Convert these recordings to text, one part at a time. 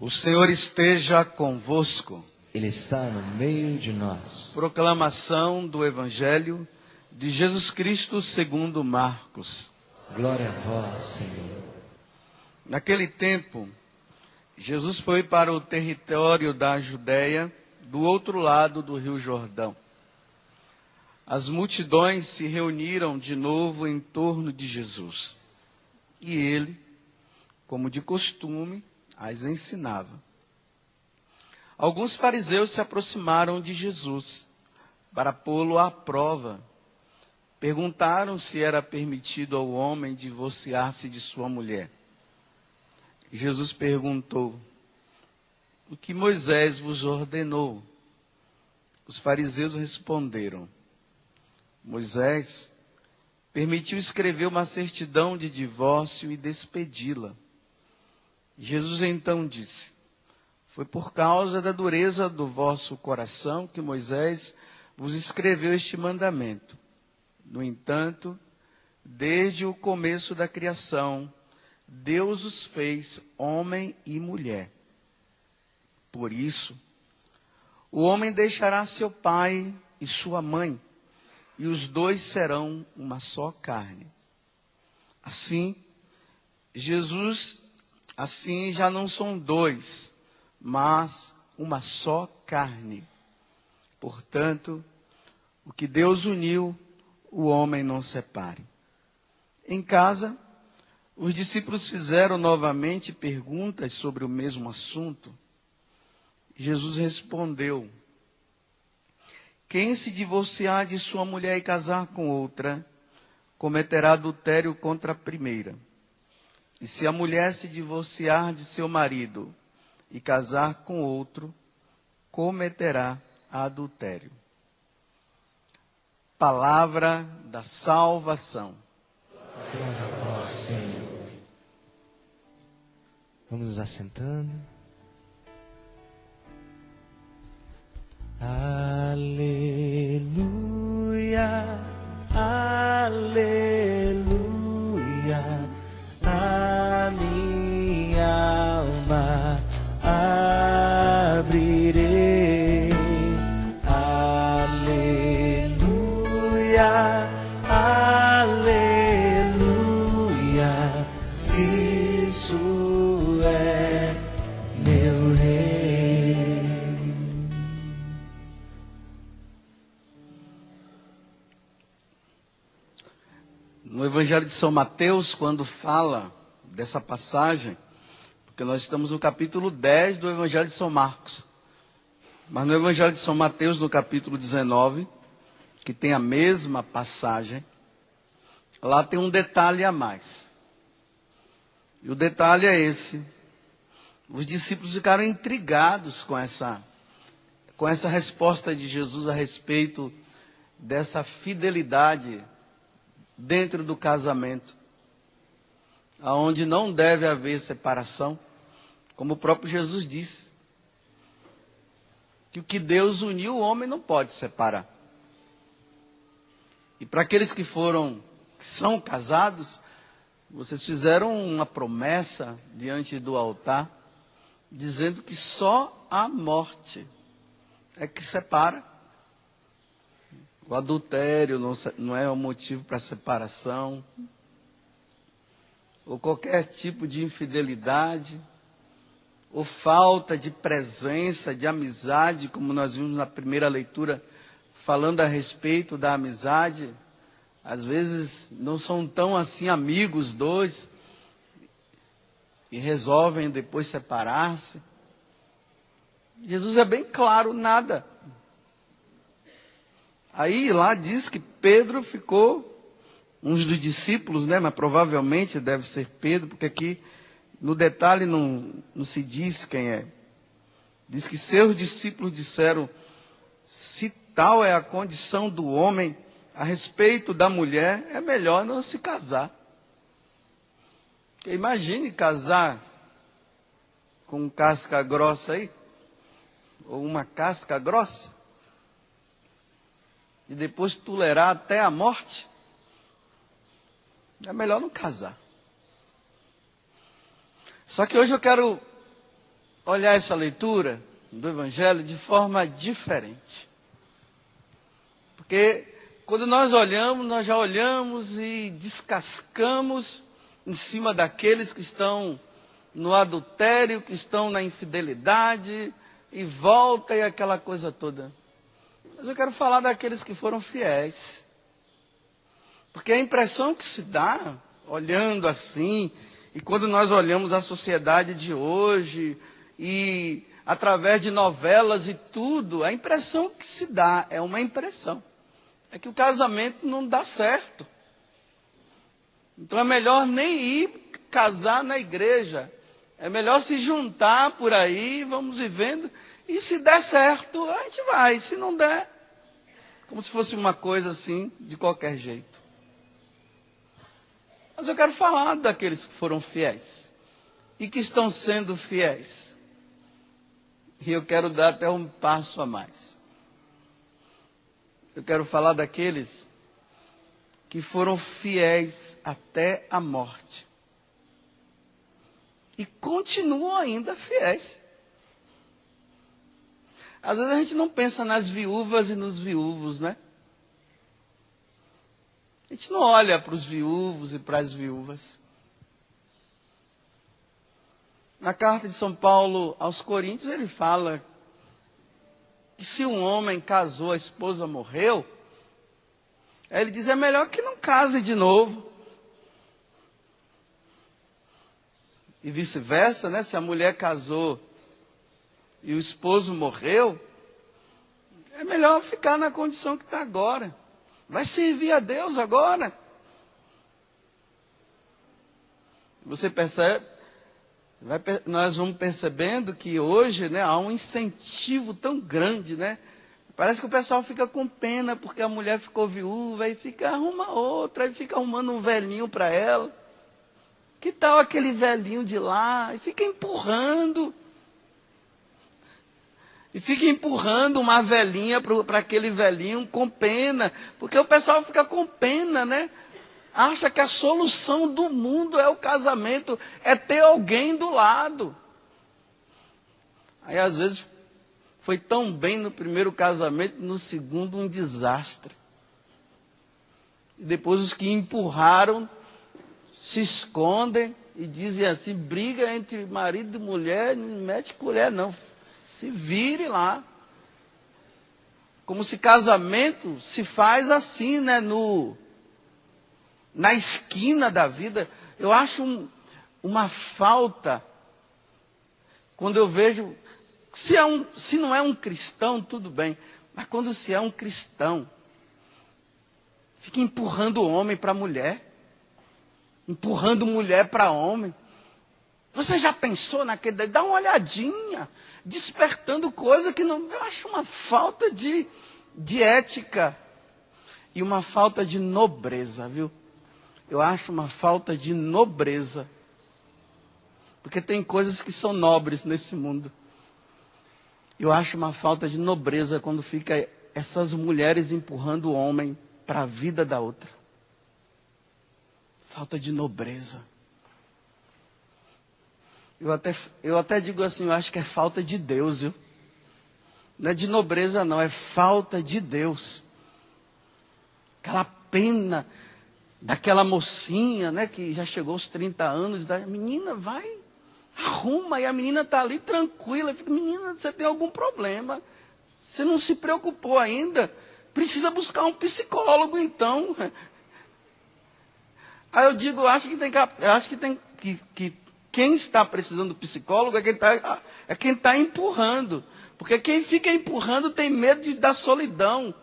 O Senhor esteja convosco. Ele está no meio de nós. Proclamação do Evangelho de Jesus Cristo segundo Marcos. Glória a vós, Senhor. Naquele tempo, Jesus foi para o território da Judéia, do outro lado do Rio Jordão. As multidões se reuniram de novo em torno de Jesus. E ele, como de costume, as ensinava. Alguns fariseus se aproximaram de Jesus para pô-lo à prova. Perguntaram se era permitido ao homem divorciar-se de sua mulher. Jesus perguntou: o que Moisés vos ordenou? Os fariseus responderam: Moisés permitiu escrever uma certidão de divórcio e despedi-la. Jesus então disse: foi por causa da dureza do vosso coração que Moisés vos escreveu este mandamento. No entanto, desde o começo da criação, Deus os fez homem e mulher. Por isso, o homem deixará seu pai e sua mãe, e os dois serão uma só carne. Assim já não são dois, mas uma só carne. Portanto, o que Deus uniu, o homem não separe. Em casa, os discípulos fizeram novamente perguntas sobre o mesmo assunto. Jesus respondeu: quem se divorciar de sua mulher e casar com outra, cometerá adultério contra a primeira. E se a mulher se divorciar de seu marido e casar com outro, cometerá adultério. Palavra da salvação. Glória a vós, Senhor. Vamos nos assentando. Aleluia, aleluia. A minha alma abrirei. Aleluia, aleluia. Cristo é meu Rei. No Evangelho de São Mateus, quando fala dessa passagem, porque nós estamos no capítulo 10 do Evangelho de São Marcos, mas no Evangelho de São Mateus, no capítulo 19, que tem a mesma passagem, lá tem um detalhe a mais. E o detalhe é esse: os discípulos ficaram intrigados com essa resposta de Jesus a respeito dessa fidelidade dentro do casamento, aonde não deve haver separação, como o próprio Jesus disse, que o que Deus uniu, o homem não pode separar. E para aqueles que são casados, vocês fizeram uma promessa diante do altar, dizendo que só a morte é que separa. O adultério não é um motivo para separação, ou qualquer tipo de infidelidade, ou falta de presença, de amizade, como nós vimos na primeira leitura, falando a respeito da amizade. Às vezes não são tão assim amigos dois, e resolvem depois separar-se. Jesus é bem claro: nada. Aí lá diz que Pedro ficou, uns dos discípulos, né, mas provavelmente deve ser Pedro, porque aqui no detalhe não se diz quem é. Diz que seus discípulos disseram: se tal é a condição do homem a respeito da mulher, é melhor não se casar. Porque imagine casar com um casca grossa aí, ou uma casca grossa, e depois tolerar até a morte. É melhor não casar. Só que hoje eu quero olhar essa leitura do Evangelho de forma diferente. Porque quando nós olhamos, nós já olhamos e descascamos em cima daqueles que estão no adultério, que estão na infidelidade, e volta e aquela coisa toda. Mas eu quero falar daqueles que foram fiéis. Porque a impressão que se dá, olhando assim, e quando nós olhamos a sociedade de hoje, e através de novelas e tudo, a impressão que se dá é uma impressão. É que o casamento não dá certo. Então é melhor nem ir casar na igreja. É melhor se juntar por aí, vamos vivendo. E se der certo, a gente vai. Se não der, como se fosse uma coisa assim, de qualquer jeito. Mas eu quero falar daqueles que foram fiéis. E que estão sendo fiéis. E eu quero dar até um passo a mais. Eu quero falar daqueles que foram fiéis até a morte. E continuam ainda fiéis. Às vezes a gente não pensa nas viúvas e nos viúvos, né? A gente não olha para os viúvos e para as viúvas. Na carta de São Paulo aos Coríntios, ele fala que se um homem casou, a esposa morreu, ele diz, é melhor que não case de novo. E vice-versa, né? Se a mulher casou e o esposo morreu, é melhor ficar na condição que está agora. Vai servir a Deus agora. Você percebe? Nós vamos percebendo que hoje, né, há um incentivo tão grande, né? Parece que o pessoal fica com pena porque a mulher ficou viúva e arruma outra, e fica arrumando um velhinho para ela. Que tal aquele velhinho de lá? E fica empurrando. E fica empurrando uma velhinha para aquele velhinho com pena. Porque o pessoal fica com pena, né? Acha que a solução do mundo é o casamento, é ter alguém do lado. Aí às vezes foi tão bem no primeiro casamento, no segundo um desastre. E depois os que empurraram se escondem e dizem assim, briga entre marido e mulher, não mete colher não, se vire lá. Como se casamento se faz assim, né, na esquina da vida. Eu acho uma falta, quando eu vejo, se não é um cristão, tudo bem, mas quando se é um cristão, fica empurrando o homem para a mulher, empurrando mulher para homem. Você já pensou naquele, dá uma olhadinha, despertando coisa que não, eu acho uma falta de ética e uma falta de nobreza, viu? Eu acho uma falta de nobreza. Porque tem coisas que são nobres nesse mundo. Eu acho uma falta de nobreza quando fica essas mulheres empurrando o homem para a vida da outra. Falta de nobreza. Eu até digo assim, eu acho que é falta de Deus, viu? Não é de nobreza não, é falta de Deus. Aquela pena daquela mocinha, né, que já chegou aos 30 anos, da menina, vai, arruma, e a menina está ali tranquila, fica, menina, você tem algum problema, você não se preocupou ainda, precisa buscar um psicólogo então. Aí eu digo, acho que quem está precisando de psicólogo é quem está empurrando, porque quem fica empurrando tem medo da solidão,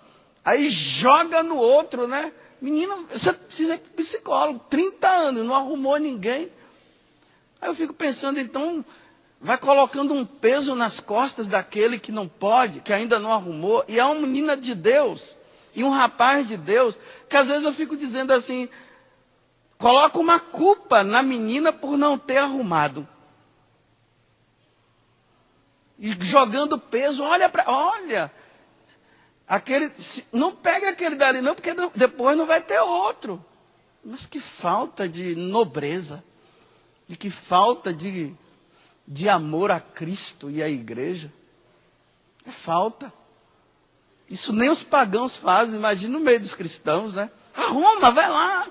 aí joga no outro, né? Menina, você precisa ir para o psicólogo, 30 anos, não arrumou ninguém. Aí eu fico pensando, então, vai colocando um peso nas costas daquele que não pode, que ainda não arrumou, e é uma menina de Deus, e um rapaz de Deus, que às vezes eu fico dizendo assim, coloca uma culpa na menina por não ter arrumado. E jogando peso, olha, não pega aquele dali não, porque depois não vai ter outro. Mas que falta de nobreza. E que falta de de amor a Cristo e à igreja. É falta. Isso nem os pagãos fazem, imagina no meio dos cristãos, né? Arruma, vai lá.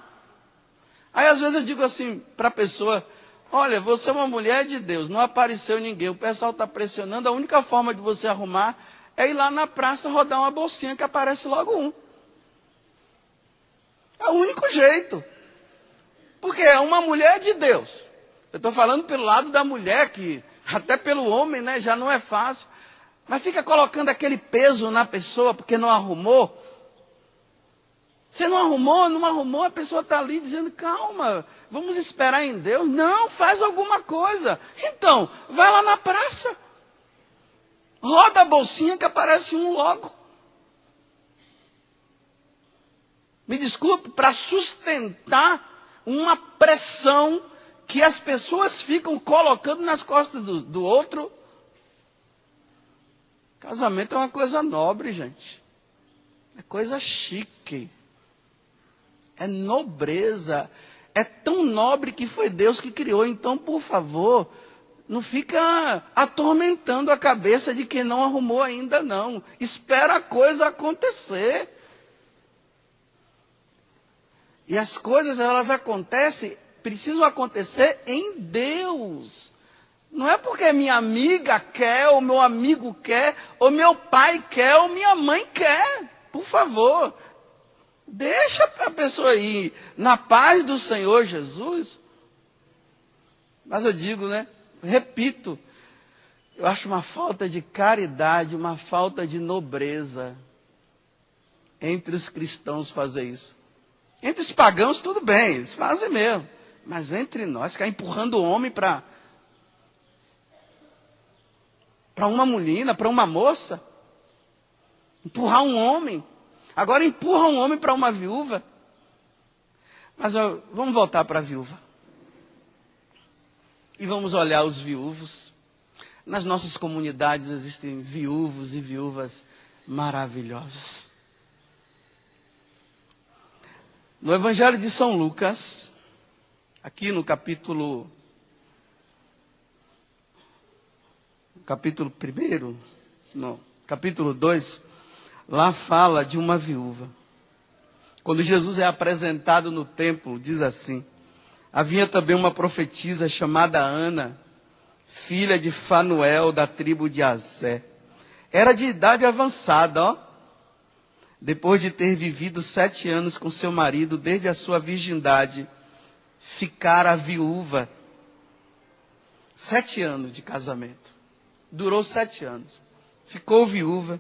Aí às vezes eu digo assim para a pessoa, olha, você é uma mulher de Deus, não apareceu ninguém, o pessoal está pressionando, a única forma de você arrumar é ir lá na praça rodar uma bolsinha que aparece logo um. É o único jeito. Porque é uma mulher de Deus. Eu estou falando pelo lado da mulher, que até pelo homem, né, já não é fácil. Mas fica colocando aquele peso na pessoa porque não arrumou. Você não arrumou, a pessoa está ali dizendo, calma, vamos esperar em Deus. Não, faz alguma coisa. Então, vai lá na praça. Roda a bolsinha que aparece um logo. Me desculpe, para sustentar uma pressão que as pessoas ficam colocando nas costas do outro. Casamento é uma coisa nobre, gente. É coisa chique. É nobreza. É tão nobre que foi Deus que criou. Então, por favor, não fica atormentando a cabeça de quem não arrumou ainda, não. Espera a coisa acontecer. E as coisas, elas acontecem, precisam acontecer em Deus. Não é porque minha amiga quer, ou meu amigo quer, ou meu pai quer, ou minha mãe quer. Por favor, deixa a pessoa ir na paz do Senhor Jesus. Mas eu digo, né? Repito, eu acho uma falta de caridade, uma falta de nobreza entre os cristãos fazer isso. Entre os pagãos, tudo bem, eles fazem mesmo. Mas entre nós, ficar empurrando o homem para uma menina, para uma moça. Empurrar um homem. Agora empurra um homem para uma viúva. Mas vamos voltar para a viúva. E vamos olhar os viúvos. Nas nossas comunidades existem viúvos e viúvas maravilhosos. No Evangelho de São Lucas, aqui no capítulo 1, no capítulo 2, lá fala de uma viúva. Quando Jesus é apresentado no templo, diz assim, havia também uma profetisa chamada Ana, filha de Fanuel, da tribo de Assé. Era de idade avançada, ó. Depois de ter vivido 7 anos com seu marido, desde a sua virgindade, ficara viúva. 7 anos de casamento. Durou 7 anos. Ficou viúva.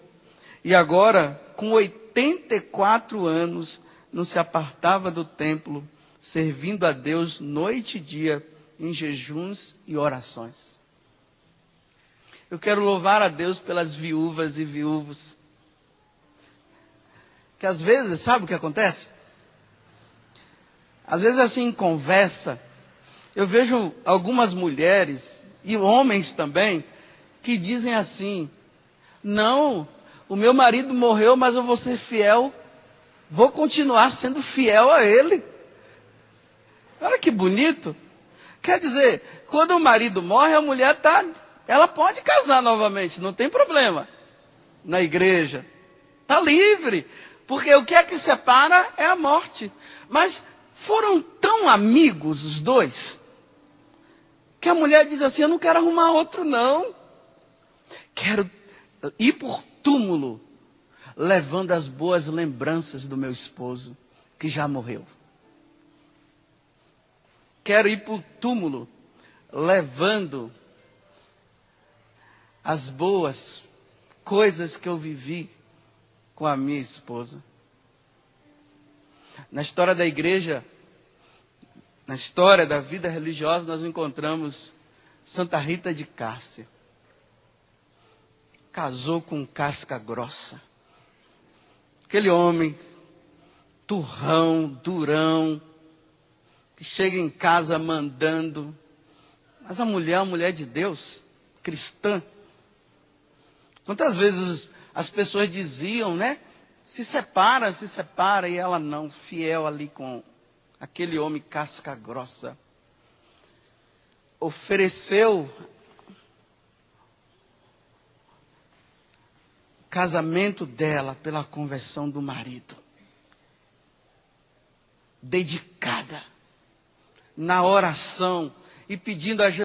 E agora, com 84 anos, não se apartava do templo, servindo a Deus noite e dia, em jejuns e orações. Eu quero louvar a Deus pelas viúvas e viúvos. Que às vezes, sabe o que acontece? Às vezes assim, em conversa, eu vejo algumas mulheres, e homens também, que dizem assim, não, o meu marido morreu, mas eu vou ser fiel, vou continuar sendo fiel a ele. Olha que bonito. Quer dizer, quando o marido morre, a mulher ela pode casar novamente, não tem problema. Na igreja. Está livre. Porque o que é que separa é a morte. Mas foram tão amigos os dois, que a mulher diz assim, eu não quero arrumar outro não. Quero ir por túmulo, levando as boas lembranças do meu esposo, que já morreu. Quero ir por túmulo, levando as boas coisas que eu vivi com a minha esposa. Na história da igreja, na história da vida religiosa, nós encontramos Santa Rita de Cássia. Casou com casca grossa. Aquele homem, turrão, durão, que chega em casa mandando. Mas a mulher é uma mulher de Deus, cristã. Quantas vezes as pessoas diziam, né? Se separa, e ela não, fiel ali com aquele homem casca grossa. Ofereceu casamento dela pela conversão do marido. Dedicada na oração e pedindo a Jesus